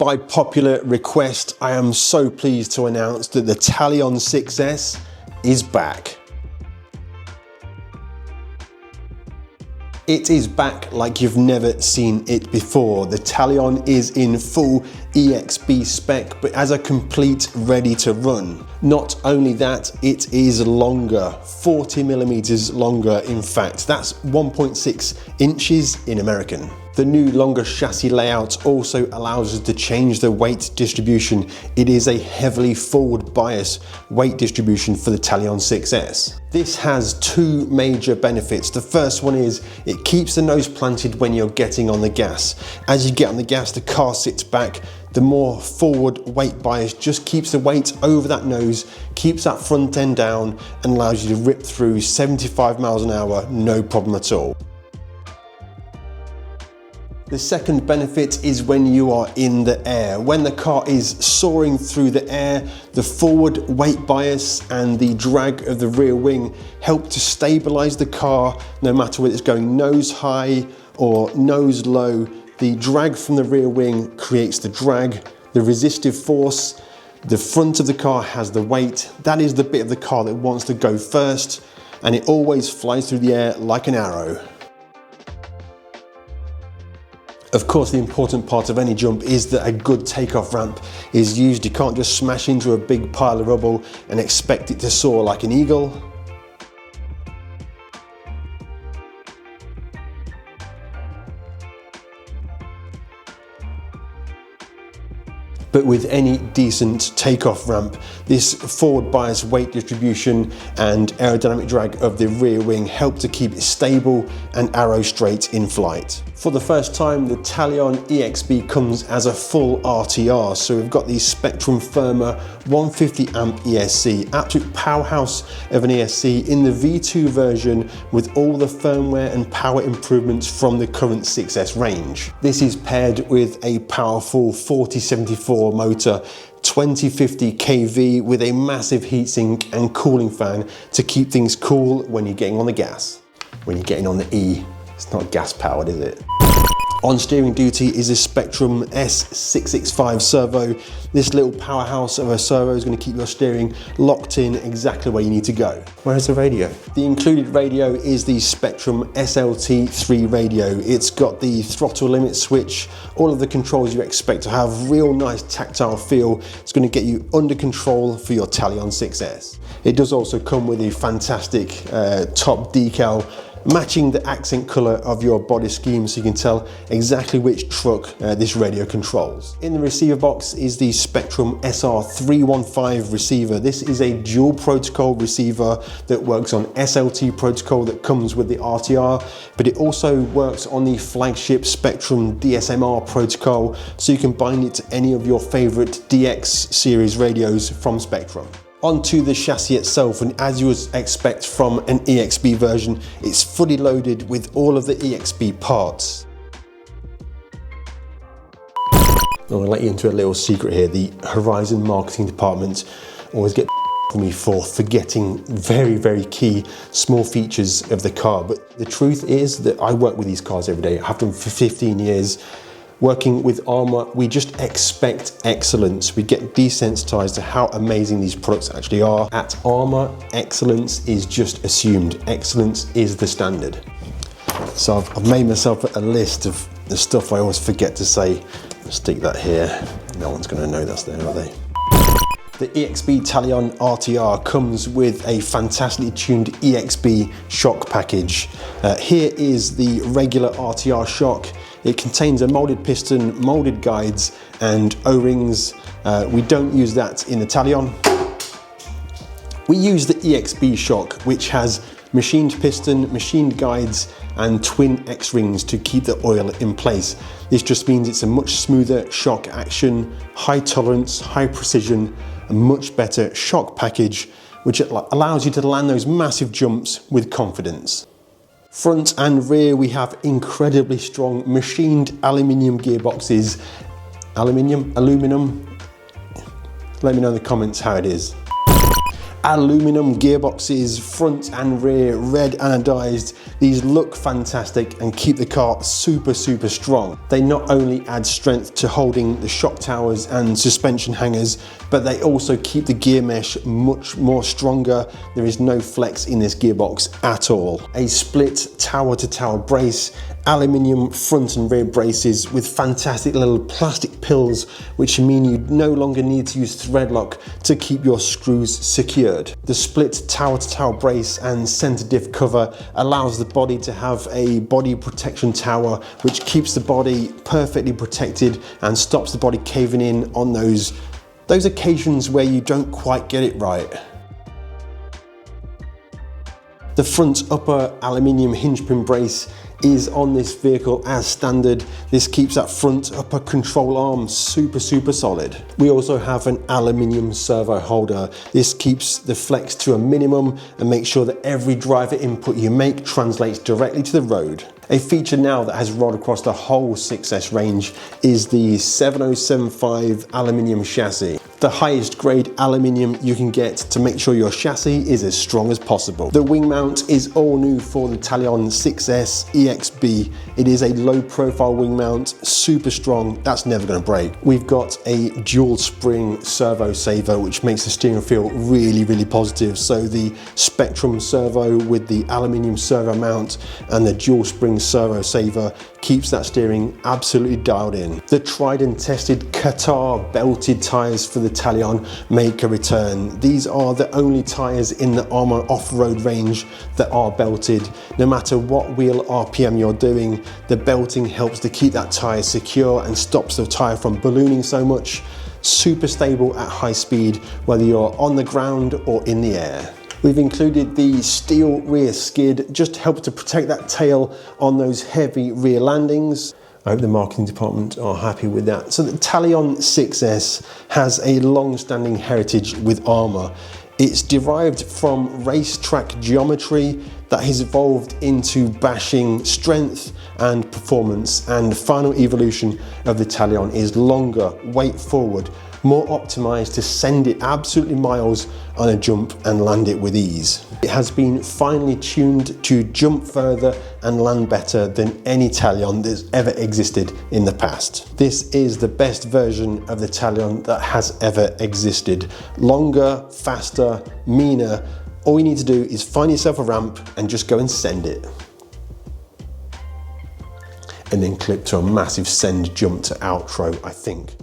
By popular request, I am so pleased to announce that the Talon 6S is back. It is back like you've never seen it before. The Talon is in full EXB spec, but as a complete ready to run. Not only that, it is longer, 40 millimeters longer in fact. That's 1.6 inches in American. The new longer chassis layout also allows us to change the weight distribution. It is a heavily forward bias weight distribution for the Talon 6S. This has two major benefits. The first one is it keeps the nose planted when you're getting on the gas. As you get on the gas, the car sits back. The more forward weight bias just keeps the weight over that nose, keeps that front end down, and allows you to rip through 75 miles an hour, no problem at all. The second benefit is when you are in the air. When the car is soaring through the air, the forward weight bias and the drag of the rear wing help to stabilize the car no matter whether it's going nose high or nose low. The drag from the rear wing creates the drag, the resistive force. The front of the car has the weight. That is the bit of the car that wants to go first, and it always flies through the air like an arrow. Of course, the important part of any jump is that a good takeoff ramp is used. You can't just smash into a big pile of rubble and expect it to soar like an eagle. But with any decent takeoff ramp, this forward bias weight distribution and aerodynamic drag of the rear wing help to keep it stable and arrow straight in flight. For the first time, the Talon EXB comes as a full RTR. So we've got the Spectrum Firma 150 amp ESC, absolute powerhouse of an ESC in the V2 version with all the firmware and power improvements from the current 6S range. This is paired with a powerful 4074 motor, 2050 kV with a massive heatsink and cooling fan to keep things cool when you're getting on the gas. When you're getting on the E, it's not gas powered, is it? On steering duty is a Spectrum S665 servo. This little powerhouse of a servo is going to keep your steering locked in exactly where you need to go. Where's the radio? The included radio is the Spectrum SLT3 radio. It's got the throttle limit switch, all of the controls you expect to have, real nice tactile feel. It's going to get you under control for your Talon 6S. It does also come with a fantastic top decal, matching the accent colour of your body scheme so you can tell exactly which truck this radio controls. In the receiver box is the Spectrum SR315 receiver. This is a dual protocol receiver that works on SLT protocol that comes with the RTR, but it also works on the flagship Spectrum DSMR protocol, so you can bind it to any of your favourite DX series radios from Spectrum. Onto the chassis itself, and as you would expect from an EXB version, it's fully loaded with all of the EXB parts. I'm going to let you into a little secret here. The Horizon marketing department always get for me for forgetting very, very key small features of the car. But the truth is that I work with these cars every day. I have done for 15 years. Working with ARRMA, we just expect excellence. We get desensitized to how amazing these products actually are. At ARRMA, excellence is just assumed. Excellence is the standard. So I've made myself a list of the stuff I always forget to say. I'll stick that here. No one's going to know that's there, are they? The EXB Talon RTR comes with a fantastically tuned EXB shock package. Here is the regular RTR shock. It contains a molded piston, molded guides, and O-rings. We don't use that in the Talon. We use the EXB shock, which has machined piston, machined guides, and twin X-rings to keep the oil in place. This just means it's a much smoother shock action, high tolerance, high precision, a much better shock package, which allows you to land those massive jumps with confidence. Front and rear, we have incredibly strong machined aluminium gearboxes. Aluminum? Let me know in the comments how it is. Aluminum gearboxes, front and rear, red anodized. These look fantastic and keep the car super strong. They not only add strength to holding the shock towers and suspension hangers, but they also keep the gear mesh much more stronger. There is no flex in this gearbox at all. A split tower to tower brace, aluminium front and rear braces with fantastic little plastic pills, which mean you no longer need to use thread lock to keep your screws secured. The split tower to tower brace and center diff cover allows the body to have a body protection tower, which keeps the body perfectly protected and stops the body caving in on those occasions where you don't quite get it right. The front upper aluminium hinge pin brace is on this vehicle as standard. This keeps that front upper control arm super solid. We also have an aluminium servo holder. This keeps the flex to a minimum and makes sure that every driver input you make translates directly to the road. A feature now that has rolled across the whole 6S range is the 7075 aluminium chassis. The highest grade aluminium you can get to make sure your chassis is as strong as possible. The wing mount is all new for the Talon 6S EXB. It is a low profile wing mount, super strong, that's never going to break. We've got a dual spring servo saver, which makes the steering feel really positive. So the Spectrum servo with the aluminium servo mount and the dual spring servo saver keeps that steering absolutely dialed in. The tried and tested Qatar belted tyres for the Talon make a return. These are the only tyres in the ARRMA off-road range that are belted. No matter what wheel RPM you're doing, the belting helps to keep that tyre secure and stops the tyre from ballooning so much. Super stable at high speed, whether you're on the ground or in the air. We've included the steel rear skid, just helps to protect that tail on those heavy rear landings. I hope the marketing department are happy with that. So the Talon 6S has a long-standing heritage with ARRMA. It's derived from racetrack geometry that has evolved into bashing strength and performance, and the final evolution of the Talon is longer, weight forward, more optimized to send it absolutely miles on a jump and land it with ease. It has been finely tuned to jump further and land better than any Talon that's ever existed in the past. This is the best version of the Talon that has ever existed. Longer, faster, meaner. All you need to do is find yourself a ramp and just go and send it. And then clip to a massive send jump to outro, I think.